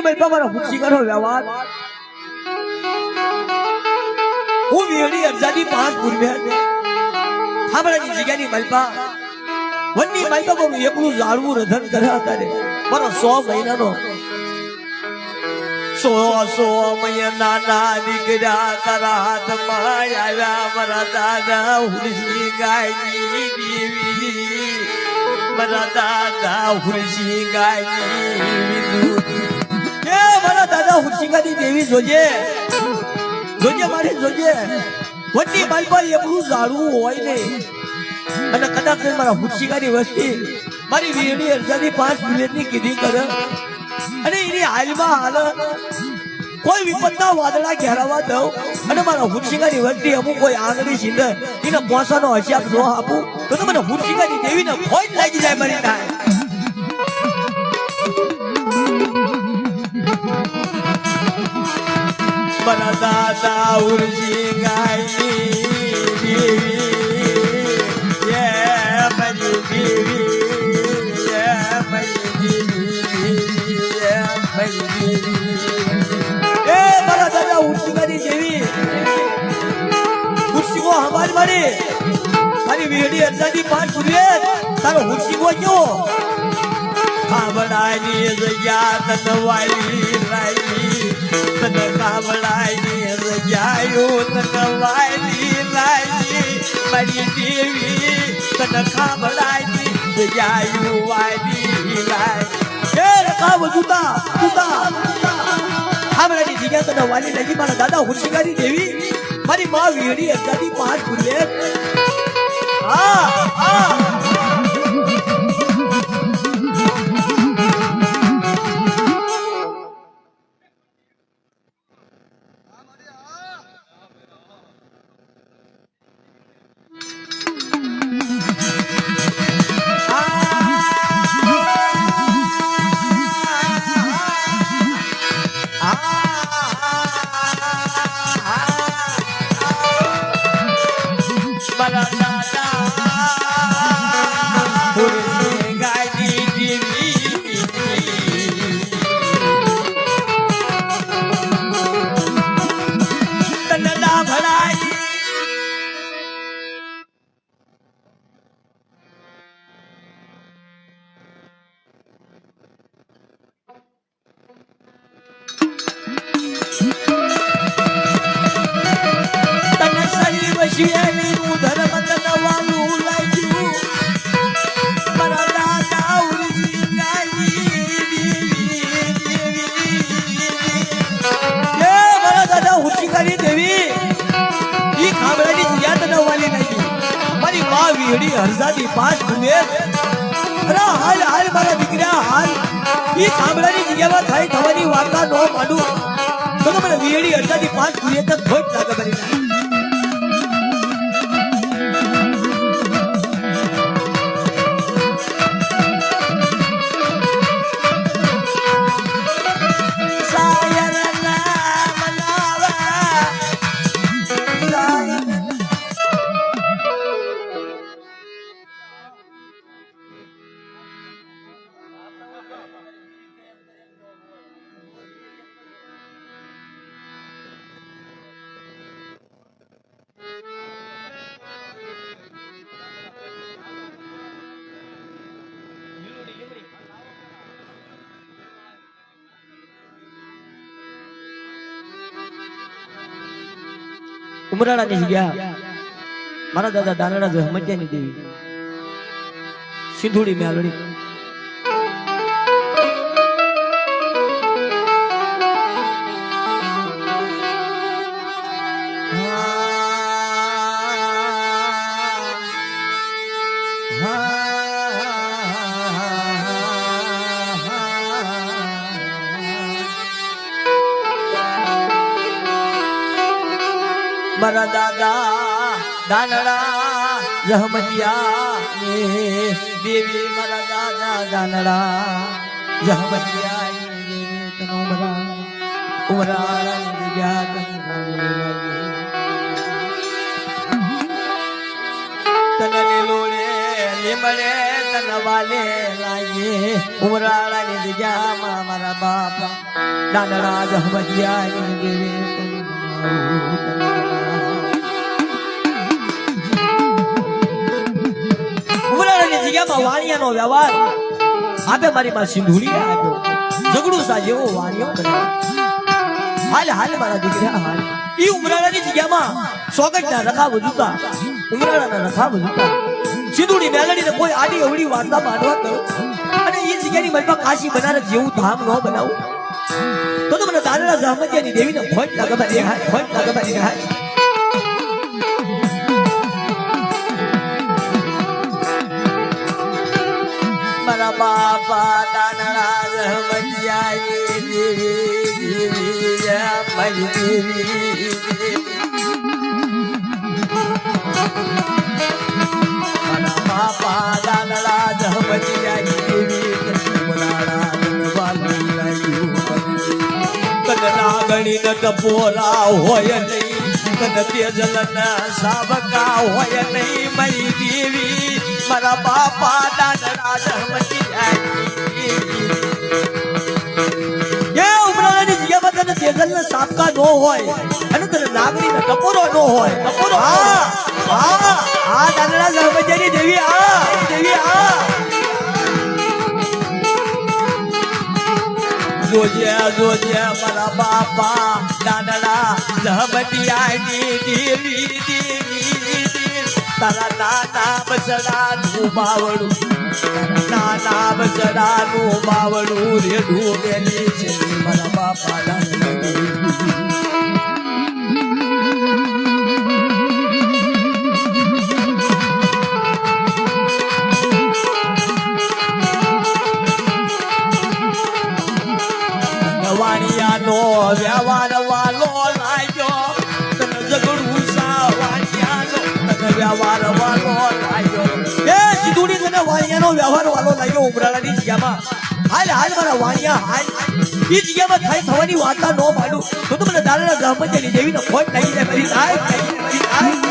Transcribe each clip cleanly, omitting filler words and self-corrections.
મલપા મારો ખુશી કરો વ્યવહાર હું વેડી અરજાની પાંચ પૂર્વ્યા ખાબડાની જગ્યાની મલપા વનની મલપા મારું એકલું ઝાડવું રધન કર્યા હતા રે મારો 100 મહિનાનો 100 મહિના દીકરા તારા હાથમાં આવ્યા મારા દાદા હુરસી ગાયની દેવી મારા દાદા હુરસી ગાયની કે મારા દાદા હુરસી ગાયની દેવી જોજે જોજે મારી જોજે વનની મલપા એકલું ઝાડવું હોય ને અને કદાચ મારા હુરસી ગાયની વસ્તી મારી વીરડી અરજાની 5 મિનિટની કીધી કરે અને એની હાલમાં હાલ કોઈ વિપતના વાદળા ઘેરાવા દઉં અને મારા હુરસિંગાની વસ્તી અમુક કોઈ આંગળી સીંધે એને પોસાનો હશિયાર ન આપું તો મને હુરસિંગાની દેવીને ખોજ લાગી જાય મારી થાય મારા દાદા હુરસિંગાની દેવી એ મારી દેવી એ મારી દેવી દેવી હુરસિંગો હમારી મારી વીડી અરજાની 5 પૂરીએ તારો હુરસિંગો કયો ખાબડાની જગ્યા તનવાઈ લાઈ તન ખાબડાની જગ્યાયો તનવાઈ લાઈ મારી દેવી તન ખાબડાની જગ્યાયો વાઈ લાઈ એ રકાવ જુતા ખાબડાની જગ્યા તને વાલી લાગી મારા દાદા હુરસિંગાની દેવી મારી માં વીડી અરજાની 5 પૂરીએ વીડી અરજાની 5 પૂરીએ અરે હાલ મારા દીકરા હાલ ઈ ખાબડાની જગ્યામાં થઈ થવાની વાર્તા નો માંડું તો મને વીડી અરજાની 5 પૂરીએ તો ખોટ લાગે મારી ઉમરાળાની જગ્યા મારા દાદા દાનડા જહમતિયાની દેવી સિંધુડી મેલડી મારા દાદા દાનડા જહમતિયા દેવી મારા દાદા દાનડા જહમતિયા દેવી તનો ઉમરાળાની જગ્યા તને લોડે લીમડે તન વાલે લાગે ઉમરાળાની જગ્યામાં મારા બાપા દાદરા જહમતિયાની દેવી ઉમરાળાની જગ્યામાં વાણિયાનો વ્યવહાર આપે મારી માં સિંધુડી આપ્યો ઝઘડું સા જેવો વાણિયો બન્યો હાલ હાલ મારા દીકરા હાલ ઈ ઉમરાળાની જગ્યામાં સોગટના રખા વજુતા ઉમરાળાના રખા વજુતા સિંધુડી મેલડીને કોઈ આડી અવડી વાર્તા માંડવા દો અને ઈ જગ્યાની મનમાં કાશી બનારસ જેવું ધામ ન બનાવું તો મને દાદરા જહમતિયાની દેવીને ફોટ લાગવા દેખાય ફોટ લાગવા દેખાય મારા બાપા દાદરા જહમતિયાની દેવી મારી દેવી મારા બાપા દાદરા જહમતિયાની દેવી નાગણી ન ટપોરા હોય નહીં કન તેજલના સાબકા હોય નહીં મારી દેવી મારા બાપા દાદરા જહમતિયાની એ ઉમરાળાની જગ્યામાં તને તેજલના સાબકા ન હોય અને તને નાગણી ન ટપોરો ન હોય ટપોરો હા દાદરા જહમતિયાની દેવી જોજે મારા બાપા દાદરા જહમતિયાની દેવી તારા નાના બસડાનું બાવડું નાના બસડાનું બાવડું રેડું મેલી છે મારા બાપા દાદરા વાણિયાનો વ્યવહાર વાલો લાગ્યો તને ઝઘડું સા વાણિયાનો તને વ્યવહાર વાલો લાગ્યો એ સિંધુડી તને વાણિયાનો વ્યવહાર વાલો લાગ્યો ઉમરાળાની જગ્યામાં હાલ હાલ મારા વાણિયા હાલ ઈ જગ્યામાં થાય થવાની વાર્તા ન પાડું તો મને દાદરા જહમતિયાની દેવીનો ફોટ લાગી જાય મારી થાય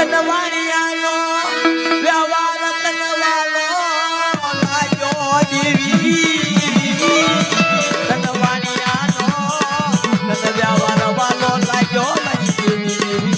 તનવાણિયાનો વ્યવહાર તનવાલો લાગ્યો દેવી તનવાણિયાનો તન વ્યવહાર વાલો લાગ્યો દેવી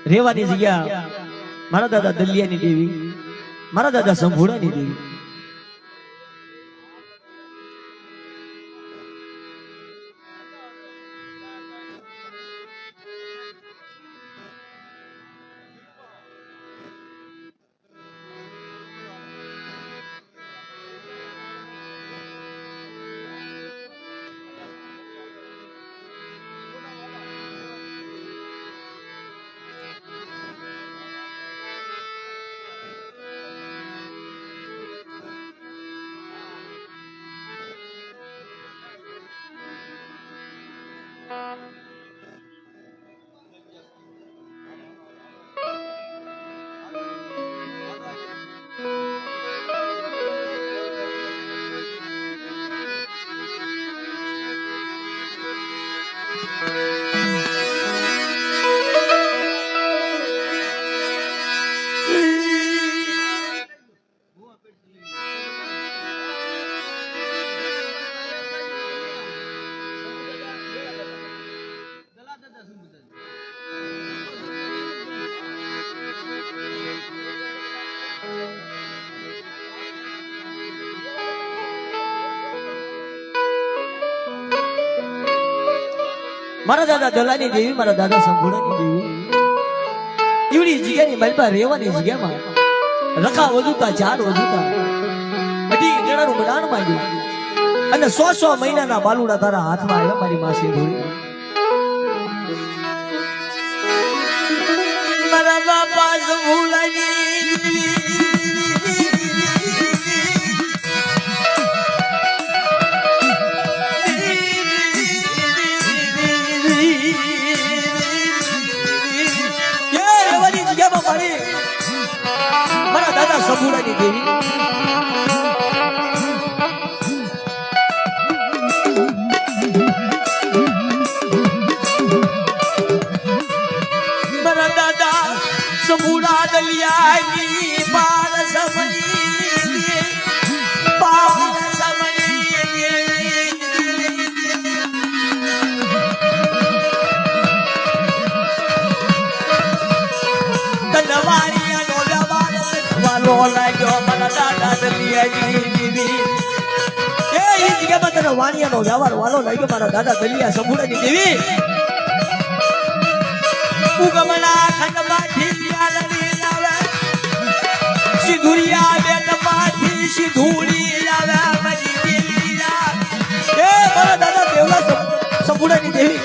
રેવાની જગ્યા મારા દાદા દલિયાની દેવી મારા દાદા સંભોળાની દેવી મારા દાદા દલાની દેવી, મારા દાદા સંભોળાની દેવી, એવડી જગ્યાની માલપા રહેવાની જગ્યામાં રખા વધુતા, ઝાડ વધુતા, બધી ઈંડણાનું બનાન માંગ્યું અને 100 મહિનાના બાલુડા તારા હાથમાં આવ્યા મારી માં સિંધુડી. મારા બાપા સંભોળાની મારા દાદા સંભોળાની દેવી મારા દાદા સંભોળા દલિયાની પાર સમજી વાણિયાનો વ્યવહાર વાલો લાગ્યો મારા દાદા દલિયા સંભોળાની દેવી. ઉગમના ખંડમાંથી પ્યાલડી લાવે, સિંધુરિયા બેટમાંથી સિંધુડી લાવે મારી દેવીના. એ મારા દાદા દેવલા સંભોળાની દેવી,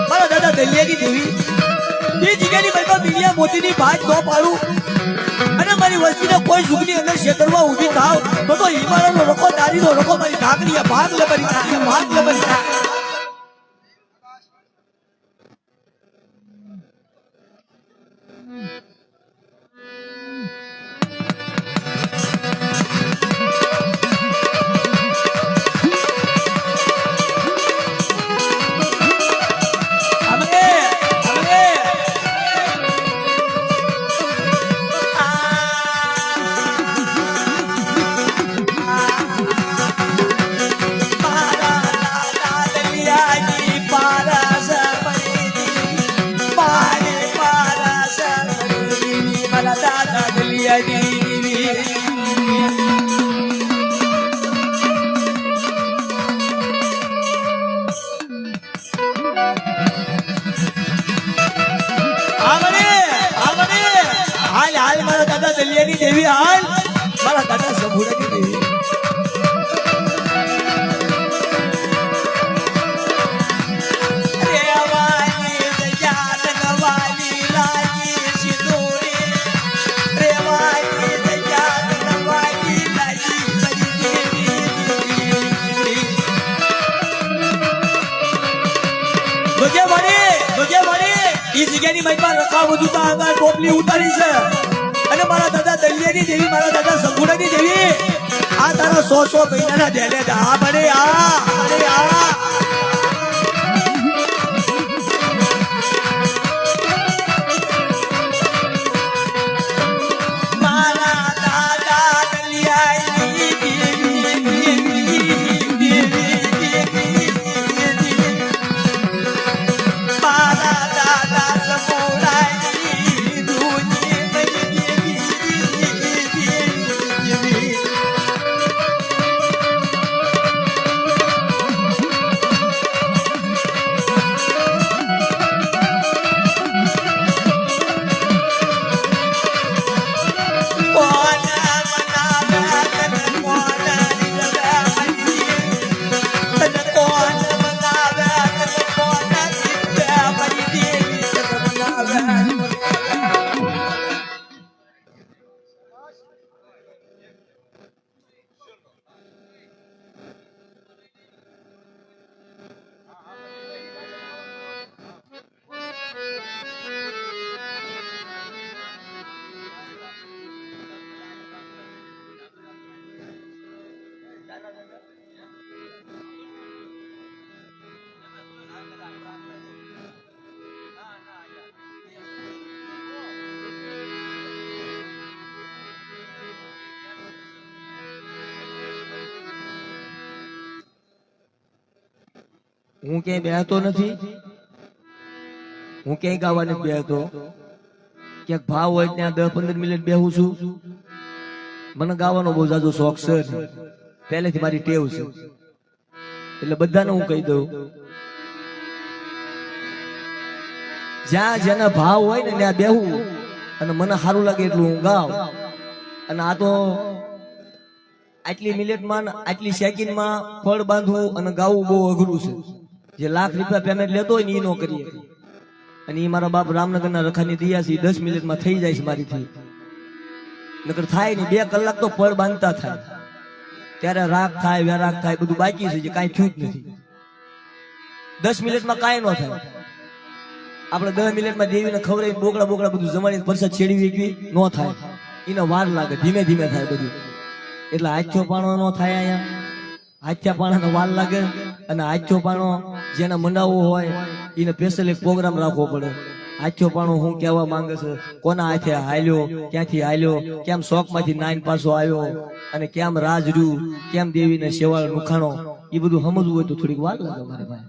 મારા દાદા દલિયાની દેવી, એ જગ્યાની બાઈપા મીડિયા મોતીની ભાત ન પાડું અને મારી વસ્તીને કોઈ સુખની અંદર ક્ષેત્રમાં ઊભી થાવ તો હિમાલયનો રખો, દારીનો રખો, મારી ઢાકરીએ ભાગ લે, મારી ઢાકરીએ ભાગ લે, મારી દલિયાની દેવી, હાલ મારા દાદા સંભોળાની દેવી. ઈ જગ્યાની મહિમા રખા વધુતા આગળ ટોપલી ઉતારી છે અને મારા દાદા દલિયાની દેવી, મારા દાદા સંભોળાની દેવી, આ તારા 100 મહિનાના ધેલે આ બને આ હું ક્યાંય બેહતો નથી, હું ક્યાંય ગાવાને બેહતો, ક્યાંક ભાવ હોય ત્યાં 10-15 મિનિટ બેહું છું. મને ગાવાનો બહુ જાજો શોખ છે, પહેલેથી મારી ટેવ છે, એટલે બધાને હું કહી દઉં જ્યાં જેના ભાવ હોય ને ત્યાં બેહું અને મને સારું લાગે એટલું હું ગાવ. અને આ તો આટલી મિનિટમાં આટલી સેકન્ડમાં ફળ બાંધવું અને ગાવું બહુ અઘરું છે. જે લાખ રૂપિયા પેમેન્ટ લેતો હોય ને એ નો કરીએ. અને એ મારા બાપ રામનગરના રખાની દિયા છે, 10 મિનિટમાં થઈ જાય છે મારીથી. નકર થાય ને 2 કલાક તો ફળ બાંધતા થાય, ત્યારે રાગ થાય વેરાગ થાય બધું બાકી છે, જે કાંઈ થયું જ નથી. 10 મિનિટમાં કાંઈ ન થાય. આપણે 10 મિનિટમાં દેવીને ખવડાવી બોકડા બોકડા બધું જમાડીને પરસાદ છેડવી ગઈ ન થાય. એને વાર લાગે, ધીમે ધીમે થાય બધું. એટલે હાથ્યો પાણો ન થાય. અહીંયા હાથ્યા પાણાનો વાર લાગે. અને હાથ્યો પાણો જેના મંડાવો હોય એને સ્પેશિયલ એક પ્રોગ્રામ રાખવો પડે. હાથ્યો પાણો હું કહેવા માંગે છે, કોના હાથે હાલ્યો, ક્યાંથી હાલ્યો, કેમ શોખમાંથી નાઈન પાછો આવ્યો, અને કેમ રાજ રહ્યું, કેમ દેવીને શેવાળ નુખાણો, એ બધું સમજવું હોય તો થોડીક વાર લાગે મારે ભાઈ.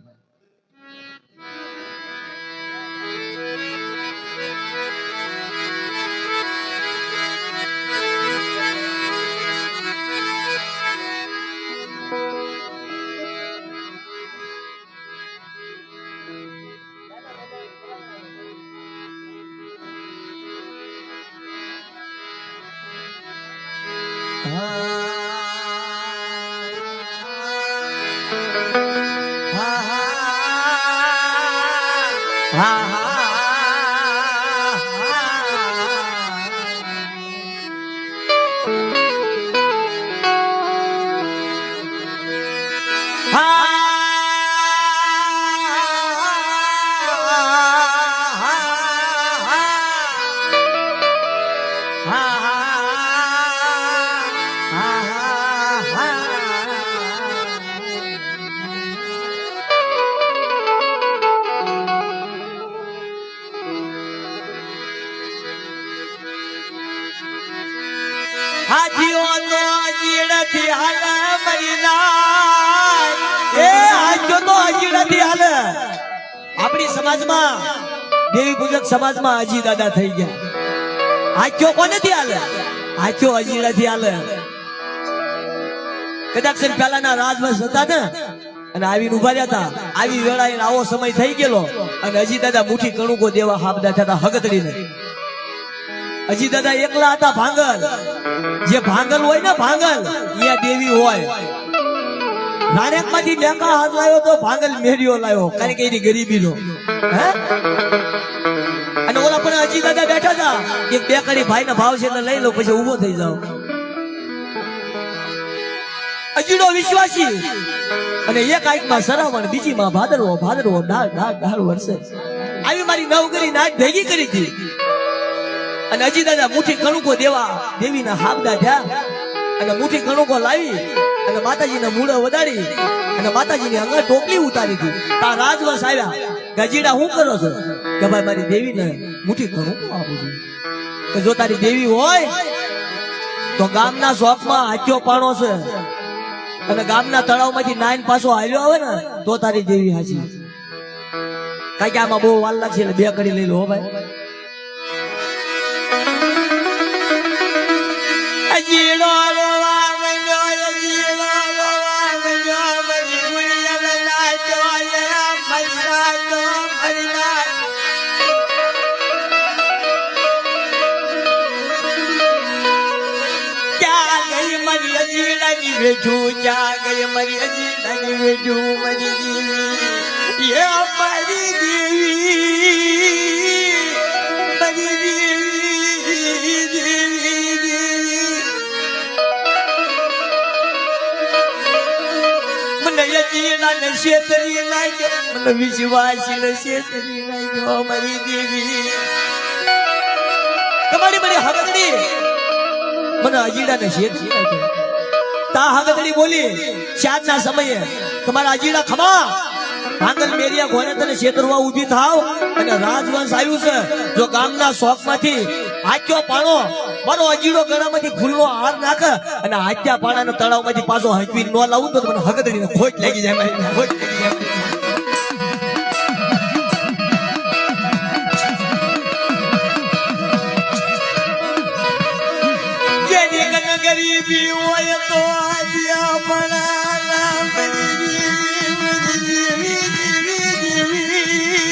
આપણી સમાજમાં દેવી પૂજક સમાજમાં અજી દાદા થઈ ગયા. હાથ્યો કોનેથી હાલે? હાથ્યો અજીડાથી હાલે. કદાચ પહેલાના રાજવંશ હતા ને, અને આવીને ઉભા રહ્યા હતા. આવી વેળાએ આવો સમય થઈ ગયેલો અને અજી દાદા મુઠ્ઠી કણુકો દેવા હાબદા થતા હગતડીને. અજી દાદા એકલા હતા. ભાંગલ, જે ભાંગલ હોય ને ભાંગલ, અહીંયા દેવી હોય. નાનેક માંથી મેકા હાથ લાવ્યો તો ભાંગલ મેરિયો લાવ્યો, કારણ કે એની ગરીબી નો. અને ઓલા પણ અજી દાદા બેઠા હતા, એક બે કડી ભાઈ ના ભાવ છે એટલે લઈ લો, પછી ઉભો થઈ જાવ. અજીડો વિશ્વાસી, અને એક આંખમાં સરાવણ, બીજી માં ભાદરવો, ભાદરવો ડાળ વરસે. આવી મારી નવગરી નાચ ભેગી કરી હતી. અને અજી દાદા મુઠ્ઠી કણુકો દેવા દેવીના હાબદા થયા. અને મુઠ્ઠી કણુકો લાવી અને માતાજીને મૂળો વધારી અને માતાજીની અંગર ટોપલી ઉતારી હતી. તા રાજવંશ આવ્યા, ગજીડા હું કરો છો? કે ભાઈ મારી દેવીને મુઠ્ઠી કણુકો આપું છું. કે જો તારી દેવી હોય તો ગામના શોખમાં હાથ્યો પાણો છે, અને ગામના તળાવમાંથી નાઈન પાછો હાલ્યો આવે ને તો તારી દેવી હાચી. કારણ કે આમાં બહુ વાર લાગશે, એટલે 2 કડી લઈ લો ભાઈ. અજીડો બેઠું ક્યાં ગઈ મારી અજીડાની બેઠું મારી દેવી, એ મારી દેવી, મારી દેવી, દેવી, દેવી. મને અજીડાને છેતરી નાખ્યો, મને વિશ્વાસીને છેતરી નાખ્યો મારી દેવી. તમારી મારી હગદડી મને અજીડાને છેતરી નાખ્યો. તા હગદડી બોલી ચાંદના સમયે, તમારા અજીડા ખમા, ભાંગલ મેરિયા ઘોડે તને છેતરવા ઊભી થાવ. અને રાજવંશ આવ્યું છે, જો ગામના શોખમાંથી હાથ્યો પાણો મારો અજીડો ગળામાંથી ફૂલનો હાર નાખે અને હાથ્યા પાણાના તળાવમાંથી પાછો હકવી ન લાવું તો મને હગદડીને ખોટ લાગી જાય, મારી ખોટ લાગી જાય. ગરીબી હોય તો આદ્યા પણા મારી દેવી, મારી દેવી, દેવી, દેવી.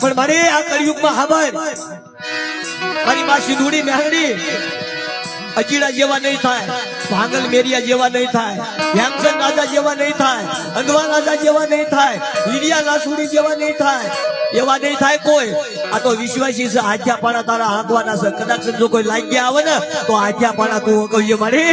પણ મારે આ કળિયુગમાં હાબર મારી માં સિંધુડી મેહરડી અચીડા જેવા નહીં થાય, ભાંગલ મેરિયા જેવા નહીં થાય, હેમચંદ રાજા જેવા નહીં થાય, અંધવા રાજા જેવા નહીં થાય, હીરિયા લાસુડી જેવા નહીં થાય, એવા નહીં થાય કોઈ. આ તો વિશ્વાસી છે. હાથ્યા પાણા તારા હાંકવાના છે. કદાચ જો કોઈ લાગ્યા આવે ને તો હાથ્યા પાણા તું કહીએ મારે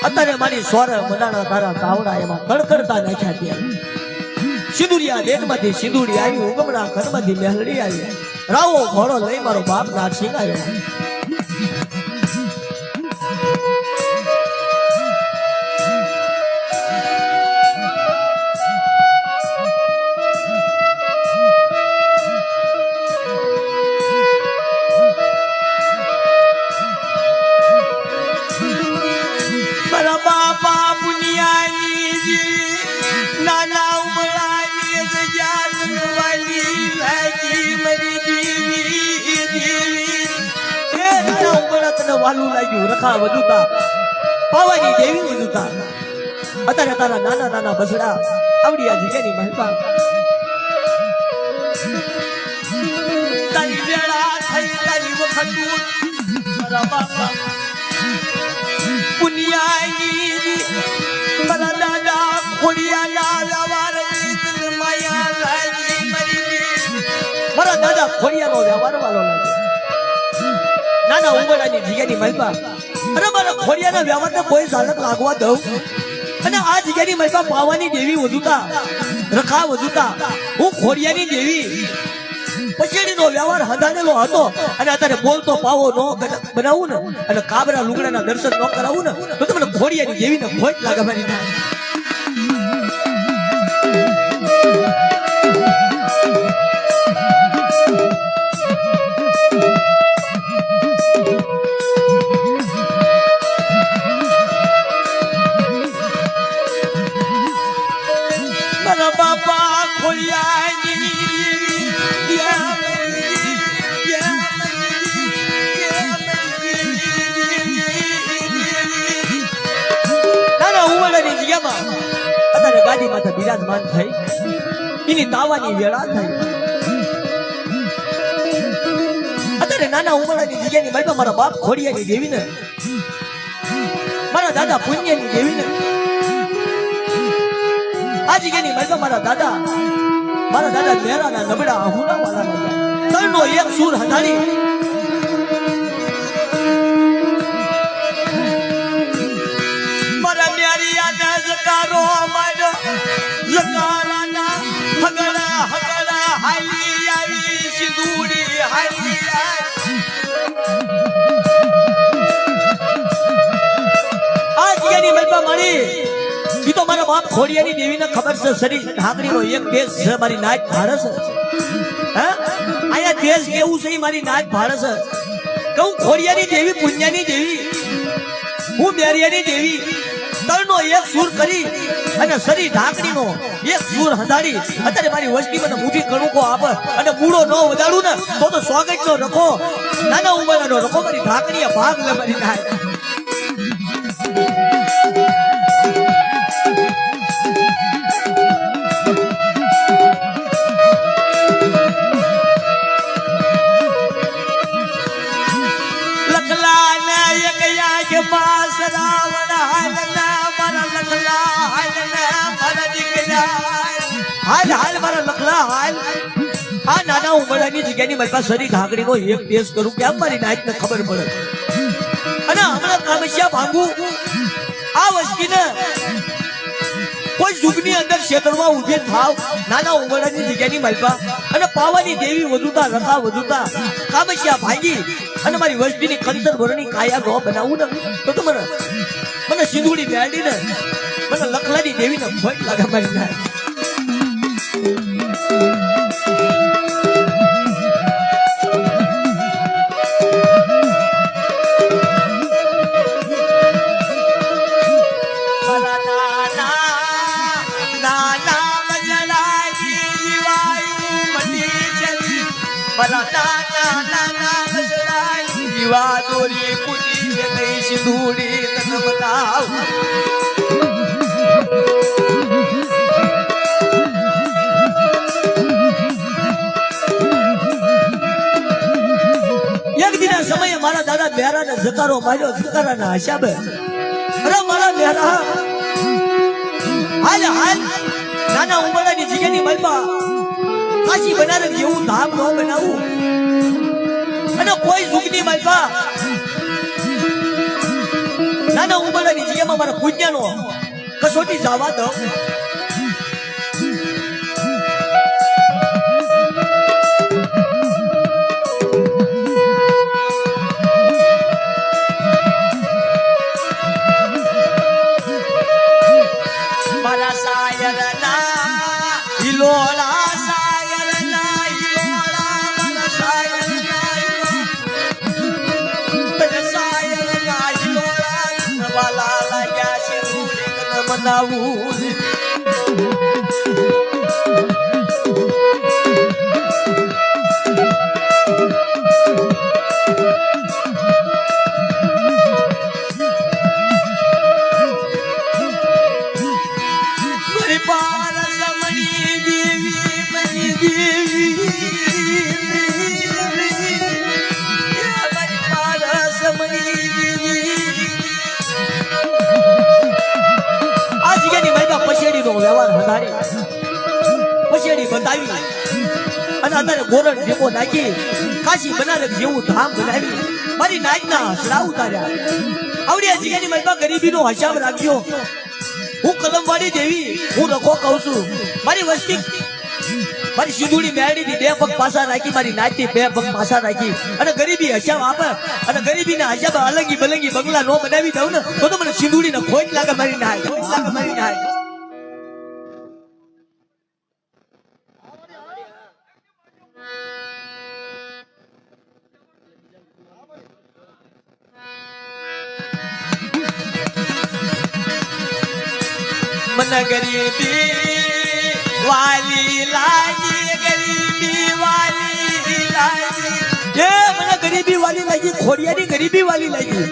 અત્યારે મારી સ્વર મનાણા તારા તાવડા એમાં કડકડતા નાખ્યા ત્યાં. સિંદુરિયા દેશમાંથી સિંદુરી આવી, ઉગમણા ઘરમાંથી મેહલડી આવી, રાવો ઘોડો લઈ મારો બાપ નારસિંહ આવ્યો. વાલું લાગ્યું રખા વધુતા પાવાની દેવી વધુતા. અત્યારે તારા નાના નાના બસડા આવડી આ જગ્યાની મહેરબાન તારી વેળા થઈ તારી વખત મારા બાપા પુનિયાની મારા દાદા ખોડિયાના વ્યવહાર માયા લાગી મારા દાદા ખોડિયાનો વ્યવહાર વાલો લાગ્યો. નાના ઉંબરાની જગ્યાની મહેલમાં અને મારા ખોડિયાના વ્યવહારને કોઈ ઝાલક લાગવા દઉં. અને આ જગ્યાની મહેલમાં પાવાની દેવી વધુતા રખા વધુતા હું ખોડિયાની દેવી પછેડીનો વ્યવહાર હંધાનેલો હતો. અને અત્યારે બોલતો પાવો નો બનાવું ને અને કાબરા લુગડાના દર્શન ન કરાવું ને તો તમને ખોડિયાની દેવીને ખોટ લાગે મારી ના. ગાદી માથે બિરાજમાન થઈ એની તાવાની વેળા થઈ. અત્યારે નાના ઉમરાની જગ્યાની મહેલમાં મારા બાપ ખોડિયાની દેવીને મારા દાદા પુણ્યની દેવીને આ જગ્યાની મહેલમાં મારા દાદા મેરાના નબળા આહુના વાળા ત્રણનો એક સૂર હંધાડી મારા મ્યારિયાના જકારો મારો જકારાના હગડા હગડા હાલી આવી સિંદુડી હાલી આ જગ્યાની મહેલમાં મારી ઈ તો મારા બાપ ખોડિયાની દેવીને ખબર છે. સરી ઢાકરીનો એક દેશ છે મારી નાચ ભાડે છે. હા આયા દેશ કેવું છે મારી નાચ ભાડે છે. કહું ખોડિયાની દેવી પુણ્યાની દેવી હું મેરિયાની દેવી ત્રણનો એક સૂર કરી અને સરી ઢાકરીનો એક સૂર હંધાડી અત્યારે મારી વસ્તી મને મુઠી કણુકો આપે અને મૂળો ન વધાડું ને તો સ્વાગત નો રખો નાના ઉંમરનો રખો મારી ઢાકરીએ ભાગ લે મારી નાચ. નાના ઉમરાની જગ્યાની મારી પાસે સરી ઢાકરીનો એક ટેસ્ટ કરું કેમ મારી નાચને ખબર પડે. અને હમણાં કામસિયા ભાંગુ આ વસ્તીને કોઈ યુગની અંદર ક્ષેત્રમાં ઉભી થાવ નાના ઉમરાની જગ્યાની માલપા અને પાવાની દેવી વધુતા રખા વધુતા કામસિયા ભાંગી અને મારી વસ્તીની કંતર ભરણી કાયા ન બનાવું ને તો મને સિંધુડી મેળડી ને મને લખલાની દેવીને ખોટ લાગે મારી નાચ. મારા નાના નાના બસડા જીવા દોરી કુટી છે નહીં સિંદૂરી તન બતાવ એક દિના સમયે મારા દાદા બેરાને જકારો માર્યો જકારાના હિસાબે અરે મારા બેરા હાલ હાલ નાના ઉંબરડાની જગ્યાની મલબા કાશી બનારસ જેવું ધામ ન બનાવું અને કોઈ સુખની મલબા નાના ઉંબરડાની જગ્યામાં મારા પૂજ્યનો કસોટી જવા દો Ilola sayarna ilola mana sayarna ilola sayarna ilola wala la ya sirule kana manavul ગોરણ ભેગો નાખી કાશી બનારસ જેવું ધામ બનાવી મારી નાચના હસરા ઉતાર્યા આવડિયા જગ્યાની મલબા ગરીબીનો હિસાબ રાખ્યો હું કલમવાડી દેવી હું રખો કહું છું મારી વસ્તી મારી સિંધુડી મેળીની બે પગ પાછા રાખી મારી નાચની બે પગ પાછા રાખી અને ગરીબી હિસાબ આપે અને ગરીબીના હિસાબ અલંગી બલંગી બંગલા નો બનાવી દઉં ને તો મને સિંધુડીને ખોટ લાગે મારી નાચ ખોટ લાગે મારી નાચ मन गरीबी वाली लागी गरीबी वाली लागी ये मन गरीबी वाली लागी खोड़ियानी गरीबी वाली लागी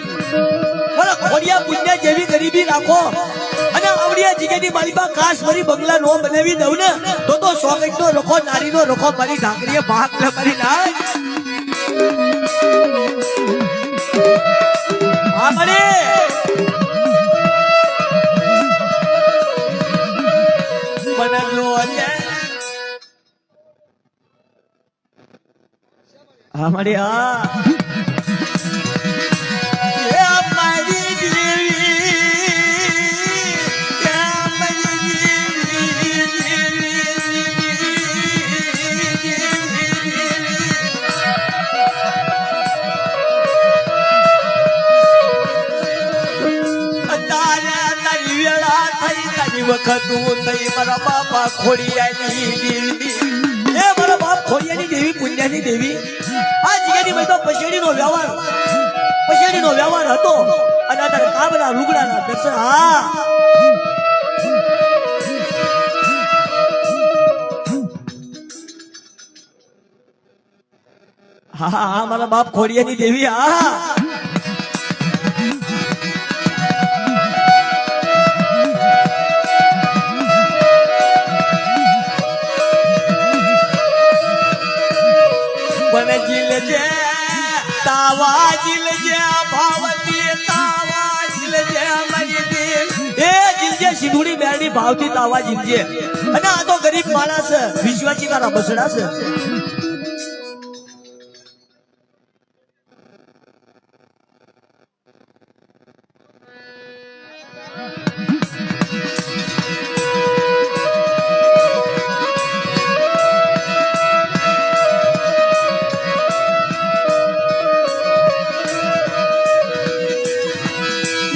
मला खोड़िया पुण्य जेवी गरीबी રાખો અને આવડિયા જગ્યાની મારી પાસે કાશ ભરી બંગલા નો બનાવી દઉં ને તો સોગટ નો રખો નારી નો રખો મારી ઢાકરીએ ભાગ લે મારી ના આ મને हमारे વખતું થઈ મારા બાપા ખોડિયાની દેવી એ મારા બાપ ખોડિયાની દેવી પુણ્યની દેવી આ જગ્યાની બધા પછેડીનો વ્યવહાર હતો અને અત્યારે કાબરા લુગડાના દર્શન હા મારા બાપ ખોડિયાની દેવી સિંધુડી બેરડી ભાવથી તાવા જીતજે અને આ તો ગરીબ માણસ વિશ્વાસી તારા બસડા છે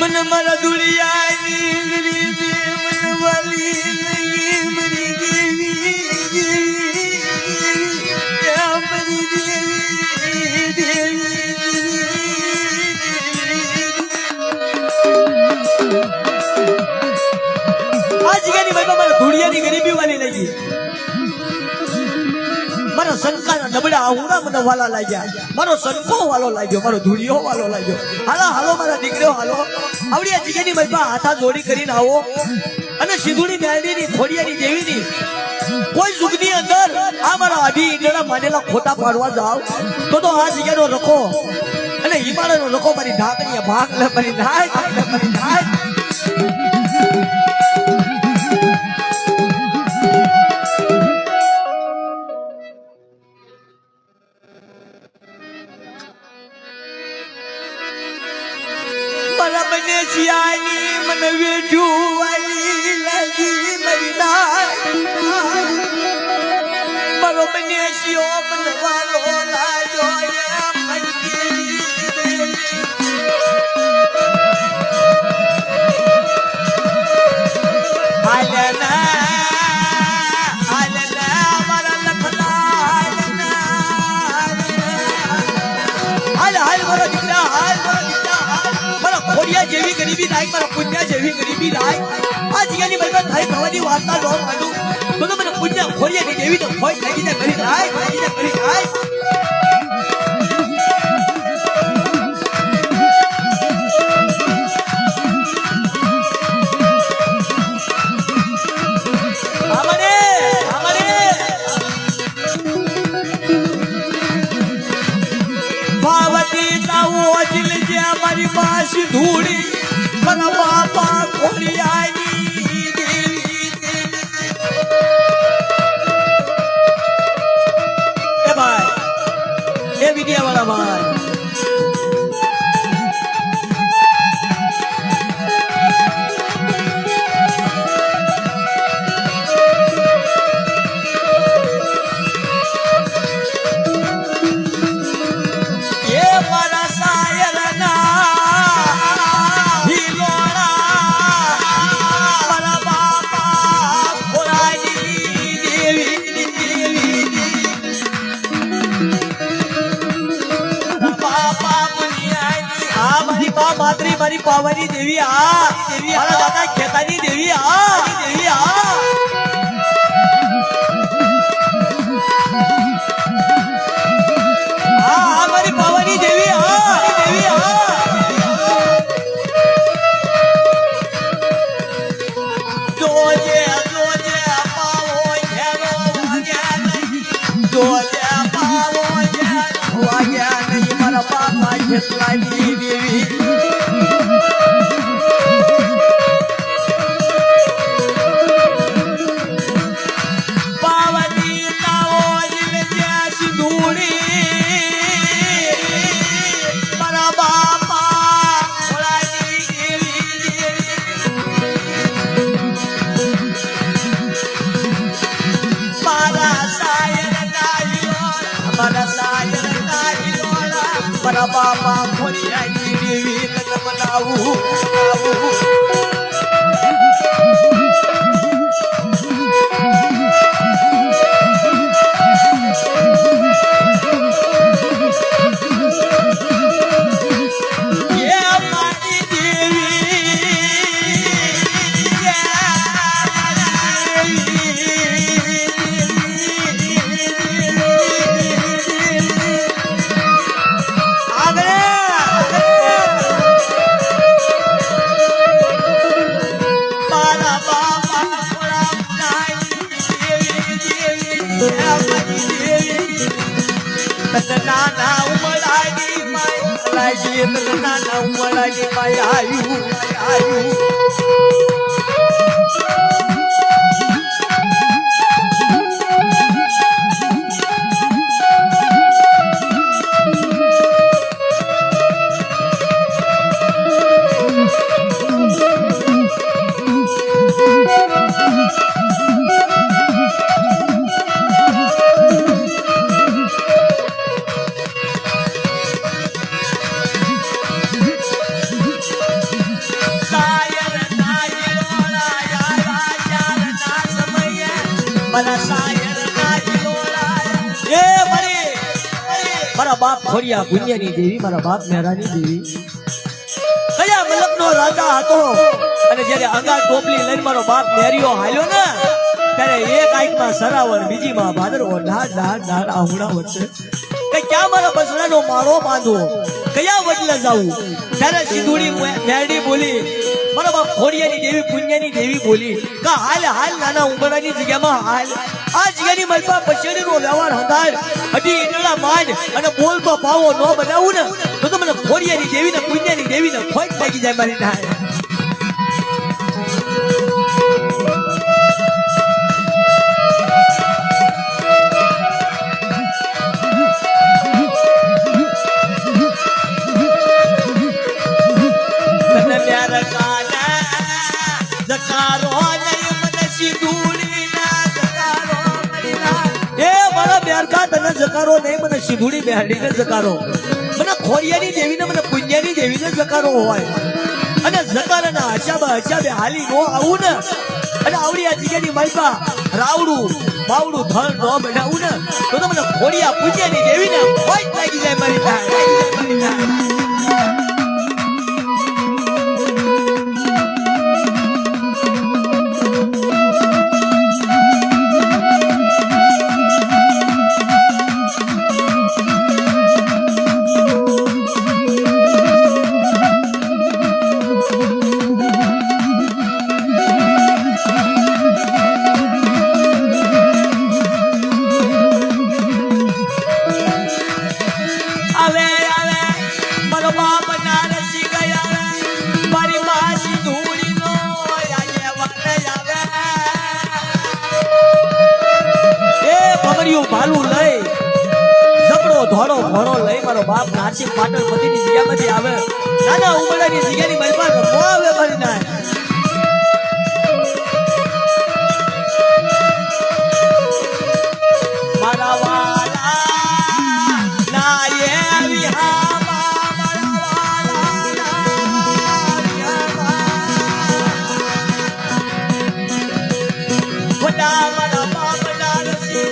मन मरा दुनिया ધૂળિયાની ગરીબી વાળી લઈ ગઈ મારા સંકા લંકાના નબળા આહુડા મને વાલા લાગ્યા, મારો સંકો વાલો લાગ્યો, મારો ધૂળિયો વાલો લાગ્યો. હાલો હાલો મારા દીકરીઓ હાલો, આવડી આ જગ્યાની મારી પાસે હાથા જોડી કરીને આવો અને સિંધુની મેલડીની ખોડિયાની દેવીની કોઈ યુગની અંદર આ મારા આધી ઈંડણા માનેલા ખોટા પાડવા જાવ તો આ જગ્યાનો રખો અને હિમાલયનો રખો મારી ઢાકણીએ ભાગ લે, મારી ઢાક મારી ઢાક. મને સિયાની મને વેઠું વાલી લાગી મારી ના મારો મને સિયો મને વાલો લાગ્યો જેવી ગરીબી લાયક મારા પુણ્ય જેવી ગરીબી લાયક આ જગ્યાની બરબાદ થાય થવાની વાર્તા નો માંડું તો મને પુણ્ય ખોડિયાની દેવી તો ખોઈ લાગી જાય કરી લાય લાગી જાય કરી લાય. મારી પાસી ધૂળી મારા બાપા ખોડિયાની દેવી એ ભાઈ એ વિડિયા વાળા ભાઈ મારી પાવાની દેવી આ દેવી મારા દાદા ખેતાની દેવી આ દેવી આ મારી પાવાની દેવી આ દેવી આ જોજે જોજે પાવો ઘેરો વાગ્યા નહીં જોજે પાવો ઘેરો વાગ્યા નહીં મારા બાપા ખેતલાની દેવી મારા બાપા ખોડિયાની દેવી તને મનાવું નાના ઉમળાની માય લાગી નાના ઉમળાની માય આયુ મારા બાપ ખોડિયા ગુંજ્યાની દેવી મારા બાપ મેરાની દેવી કયા મલકનો રાજા હતો અને જ્યારે અંગા ટોપલી લઈને મારો બાપ મેરિયો હાલ્યો ને ત્યારે એક આંખમાં સરાવર બીજીમાં ભાદરવો ઢાળ ઢાળ ઢાળ આહુડા વચ્ચે કે ક્યાં મારા બસરાનો માળો બાંધવો કયા વડલે જાવું ત્યારે સિંધુડી મેરડી બોલી મારા બાપ ખોડિયાની દેવી પુણ્યની દેવી બોલી કે હાલ હાલ નાના ઉંબરાની જગ્યામાં હાલ આ જગ્યાની મલપા પછેડીનો વ્યવહાર હંધાર હજી ઈડલા માંડ અને બોલતો પાવો ન બનાવું ને તો મને ખોડિયાની દેવી ને પુણ્યની દેવી ને ખોટ લાગી જાય મારી ના જકારો નહીં મને સિંધુડી બેહાડી ને જકારો મને ખોડિયાની દેવી ને મને પુણ્યની દેવી ને જકારો હોય અને જકારાના હસાબે હાલી નો આવું ને અને આવડી આ જગ્યાની માલપા રાવડું બાવડું ધન નો બનાવું ને તો મને ખોડિયા પુણ્યની દેવી ને કોઈ લાગી જાય મારી થાય ભાલું લઈ જબડો ધોળો ઘોડો લઈ મારો બાપ નાસિક પાટણ પતિની જગ્યામાંથી આવે નાના ઉમરાની જગ્યાની મલપા રમો આવે મારી ના મારા વાલા ના એ વિહામા મારા વાલા મારા બાપ ના રસી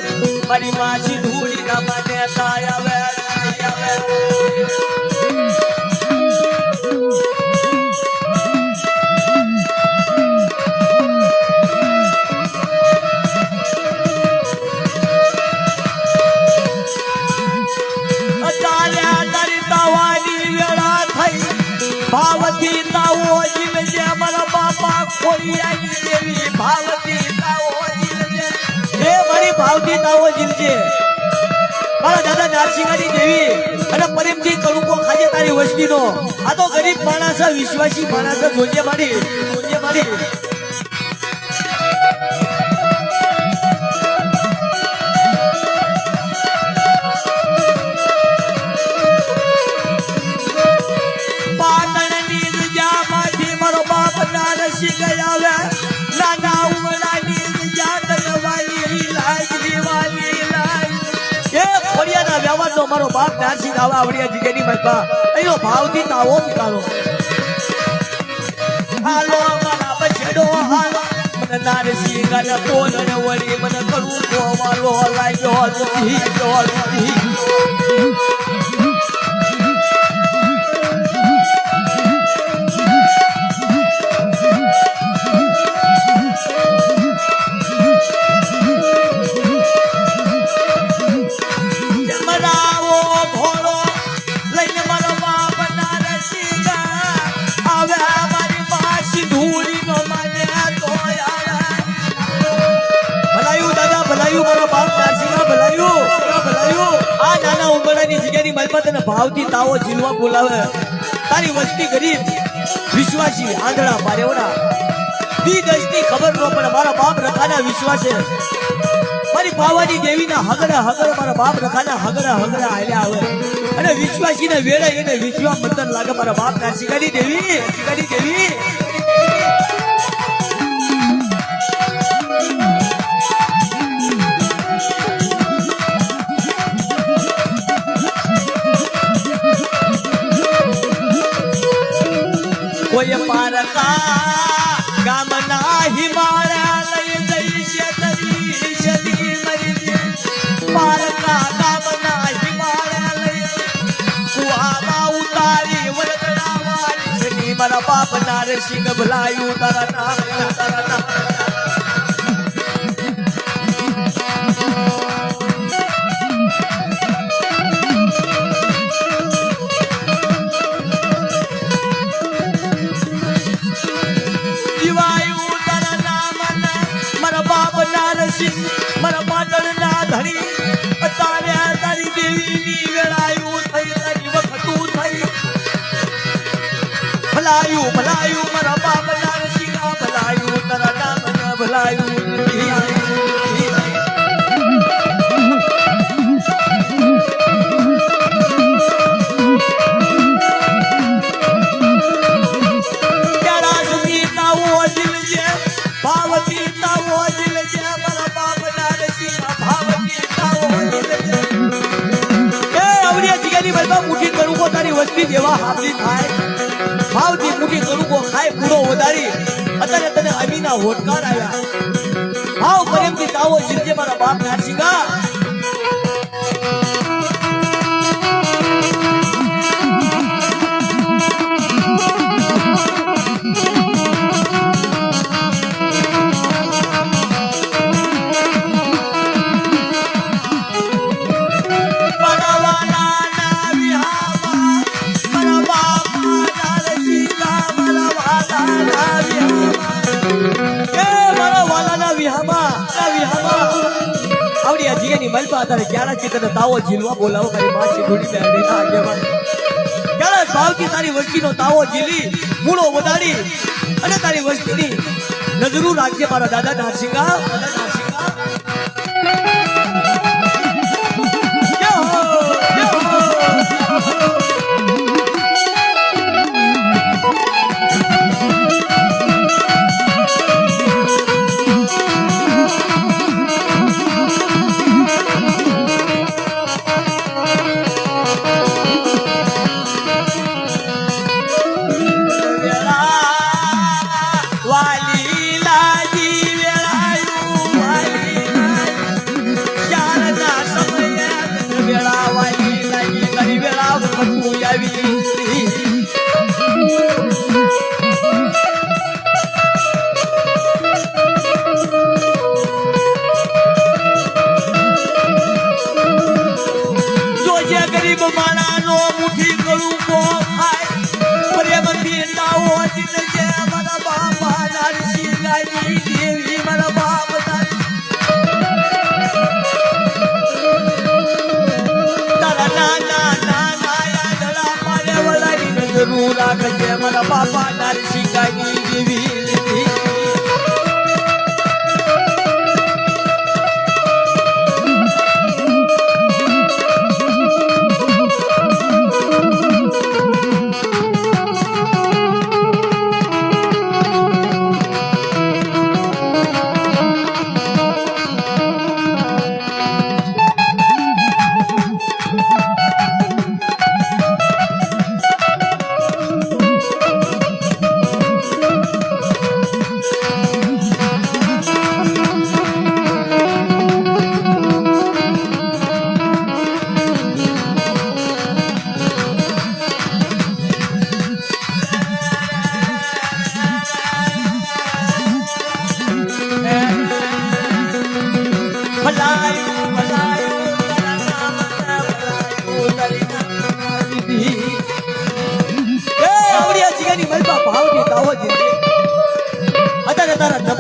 મારી માસી ધૂળી ના મને તાયા ભાવતી તાવો જીલજે મારા બાપા ખોડિયાની દેવી ભાવતી તાવો જીલજે હે મારી ભાવતી તાવો જીલજે મારા દાદા નારસિંહાની દેવી અને પ્રેમથી કણુકો ખાજે તારી વસ્તીનો આ તો ગરીબ માણસ વિશ્વાસી માણસ જોજે મારી નાના ઉમરાની જાતન વાલી લાગલી વાલી લાગ એ ખોડિયાના વ્યવહારનો મારો બાપ નારસિંહ આવા આવડિયા જગ્યાની મલપા એનો ભાવથી તાવો પિતાનો હાલો મારા બછડો હાલો મને નારસિંહ અને તોલણ વળી મને કરું ગોવાલો લાગ્યો ભાવથી તાવો જીલવા બોલાવે તારી વસ્તી ગરીબ વિશ્વાસી આંધળા પારેવડા દી દસની ખબર ન પડે મારા બાપ રખાના વિશ્વાસે મારી પાવાની દેવીના હગડા મારા બાપ રખાના હગડા હાલ્યા આવે અને વિશ્વાસીને વેળે એને વિશ્વાસ બંધન લાગે મારા બાપ ના શિકારી દેવી કોઈ પારકા ગામના હિમાલય લઈ જઈ શેતરી શેતી મરી પારકા ગામના હિમાલય લઈ કુવામાં ઉતારી વરદડા વાળી મારા બાપ નારસિંહ ભલાયું તારા નામ ભલાયું મારા બાપના રસીના ભલાયું તારા નામના ભલાયું મુઠી કરું કો તારી વસ્તી દેવા હાબલી થાય ભાવથી મુઠી કરું કો ખાય પૂરો વધારી અત્યારે તને અમીના હોટકાર આવ્યા ભાવ પ્રેમથી તાવો જીરજે મારા બાપ નાસીગા મલપા તારે ક્યારા ચિત્તને તાવો ઝીલવા બોલાવો મારી માસી ઘોડી બેડી ના આગેવાન ક્યારા ભાવથી તારી વસ્તીનો તાવો ઝીલી મૂળો વધારી અને તારી વસ્તીની નજરું રાખજે મારા દાદા નારસિંગા મારા બાપા નારસિંગાની દેવી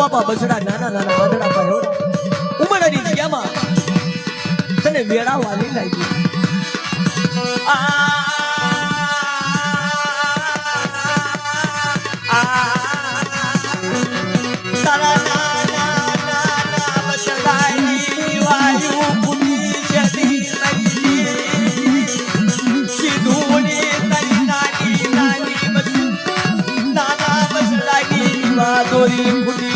બાપા બસડા નાના નાના આંધળા પર ઉમરાની જગ્યામાં તને વેળાવાની લાગી તારા નાના નાના બસડાની વાયુ પુની જતી લઈ સીધુની તારી નાની નાની બસ નાના બસડાની વાદોરી પુની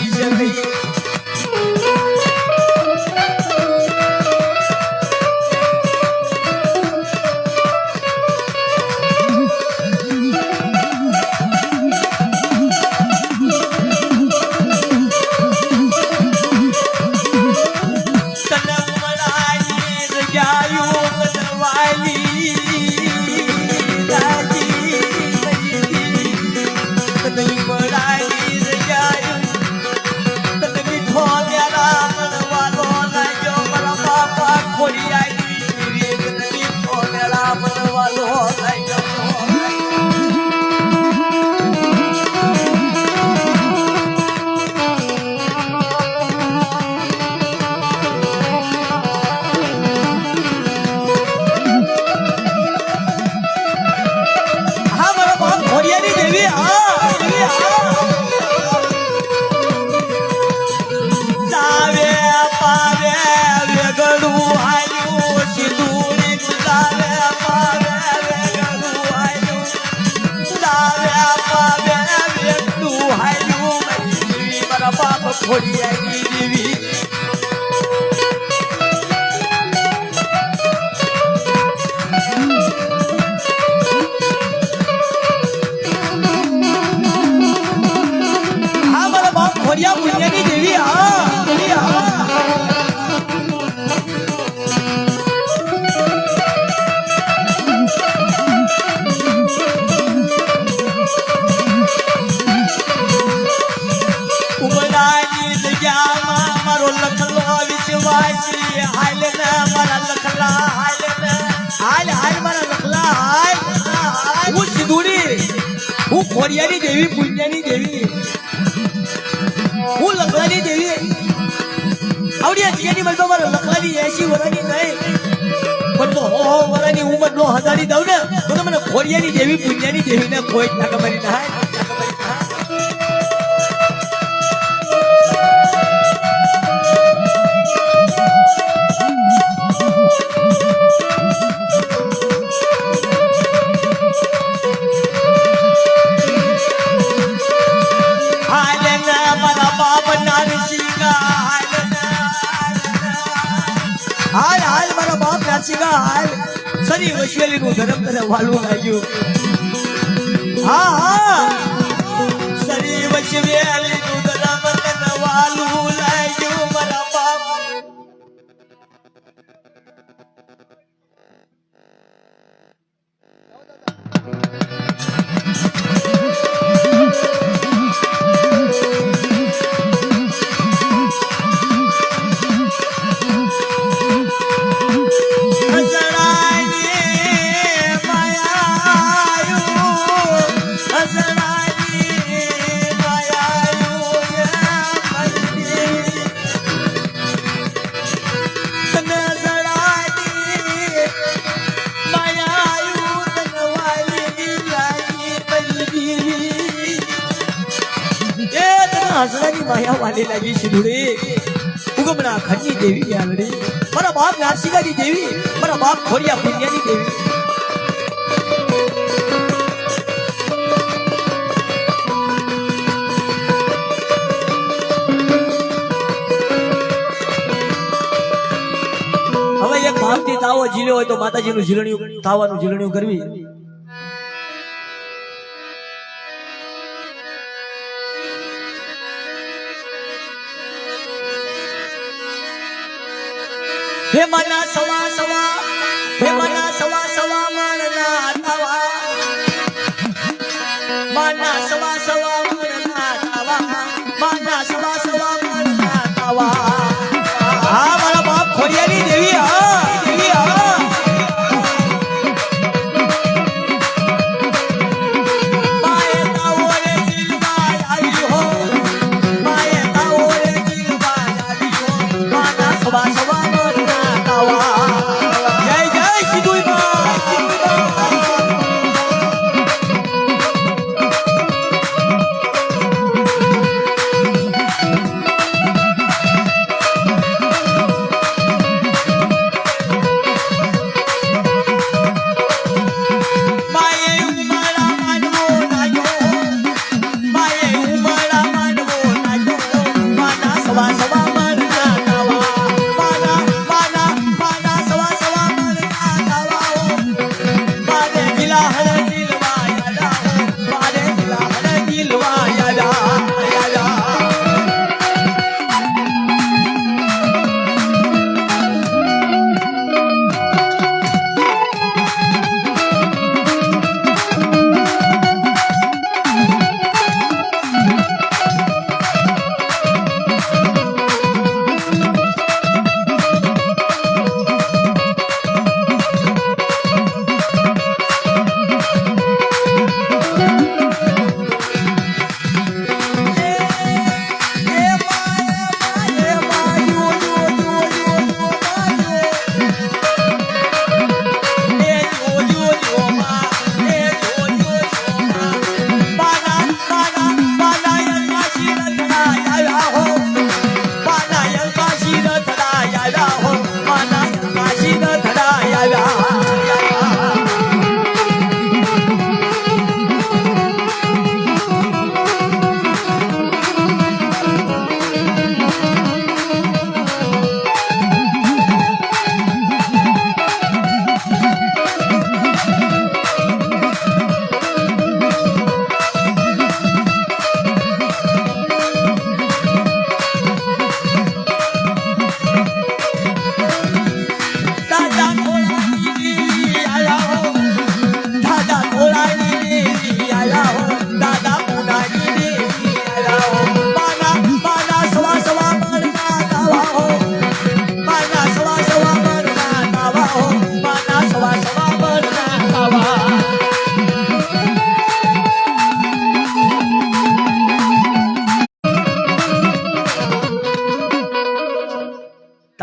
ખોડિયાની દેવી હા મારા બાપ ખોડિયા પુણ્યની દેવી હા મારો લખલો વિશ્વાસી હાલ ના મારા લખલા હાલ હાલ મારા લખલા હાલ હું સિંદુડી હું ખોડિયાની દેવી પુણ્યની દેવી હું લખલાની દેવી આવડી અજ્ઞાની મનમાં મારા લખલાની 80 વર્ષની નહીં પણ તો હો વર્ષની ઉંમર નો હજારી દઉં ને તો મને ખોડિયાની દેવી પુણ્યની દેવી ને કોઈ ના ખબર ના સરી વૈશ્વેલી નું ધર્મ તને વાલું લાગ્યું હા સરી વૈશ્વેલી નું ધર્મ તને વાલું લાગ્યું મારા બાપ હસરાની માયા વાલી લાગી સિંદુડી ઉગમણા ખંડની દેવી યાલડી મારા બાપ નાસિકાની દેવી મારા બાપ ખોડિયા પુણ્યની દેવી હવે એક ભાવથી તાવો ઝીલ્યો હોય તો માતાજીનું ઝીલણિયું તાવાનું ઝીલણિયું કરવી હે મના સવા સવા હે મના સવા સવા મરના તાવા મના સવા સવા મરના તાવા મના સવા સવા મરના તાવા હા મારા બાપ ખોડિયાની દેવી હા દેવી હા માએ તાવો રે દિલમાં આવી હો માએ તાવો રે દિલમાં આવી હો મના સવા સવા જય જય સિંધુઈ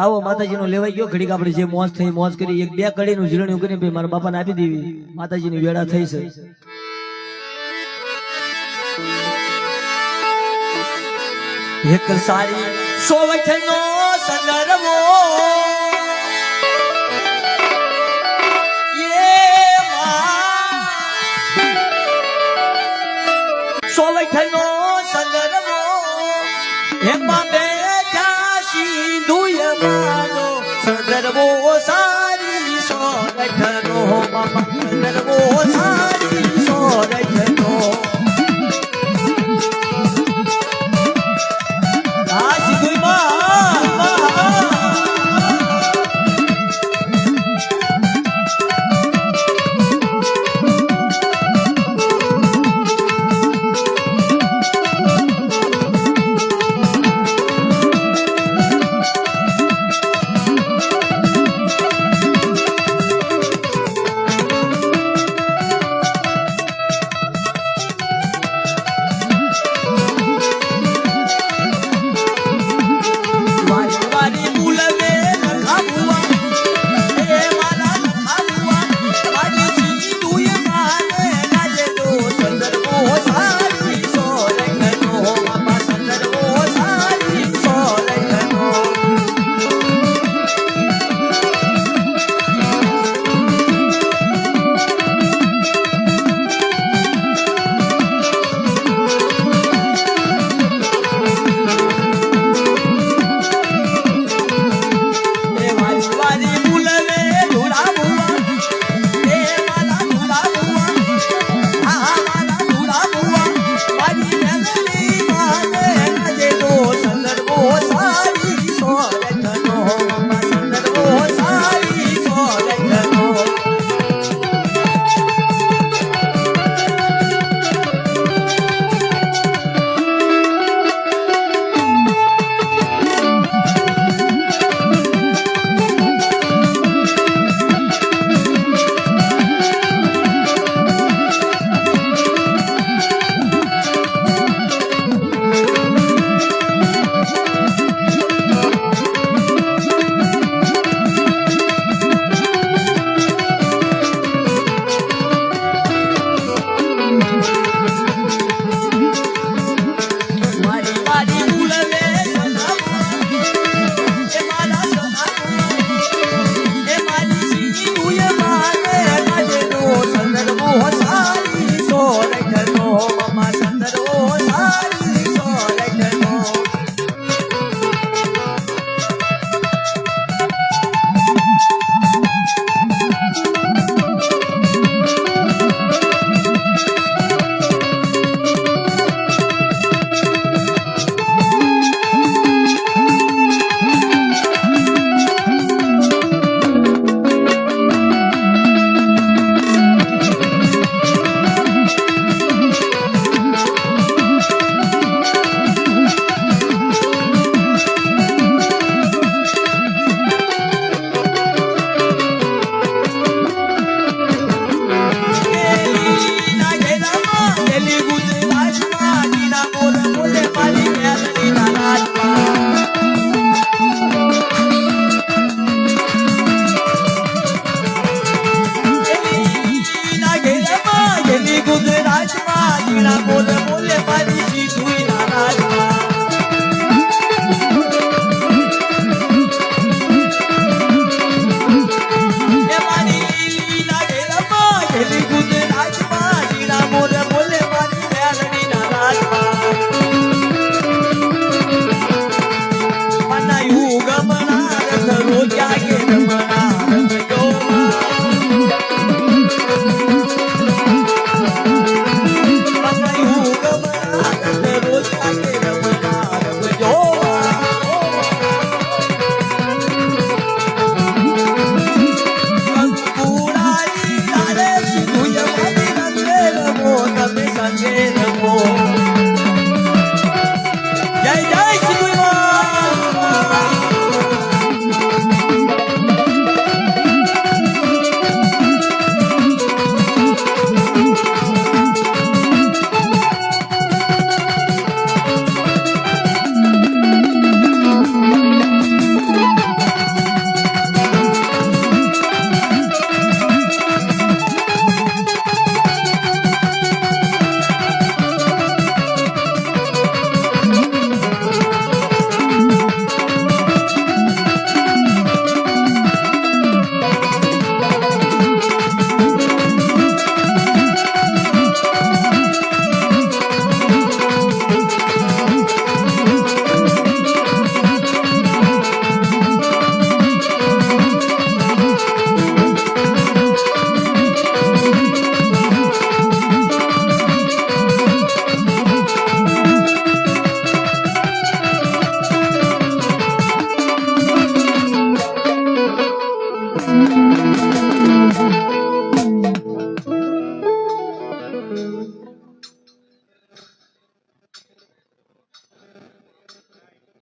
આવો માતાજીનો લેવાઈ ગયો ઘડીક આપણે જે મોજ થઈ મોજ કરી એક બે કડીનું ઝીરણ્યું કરીને ભાઈ મારા બાપાને આપી દેવી માતાજીની વેળા થઈ છે એક સારી સોવઠનો સંદર્ભો સોવઠનો સંદર્ભો એમાં બેઠા સિંધુયમાનો સંદર્ભો સારી સોવઠનો બાપા સંદર્ભો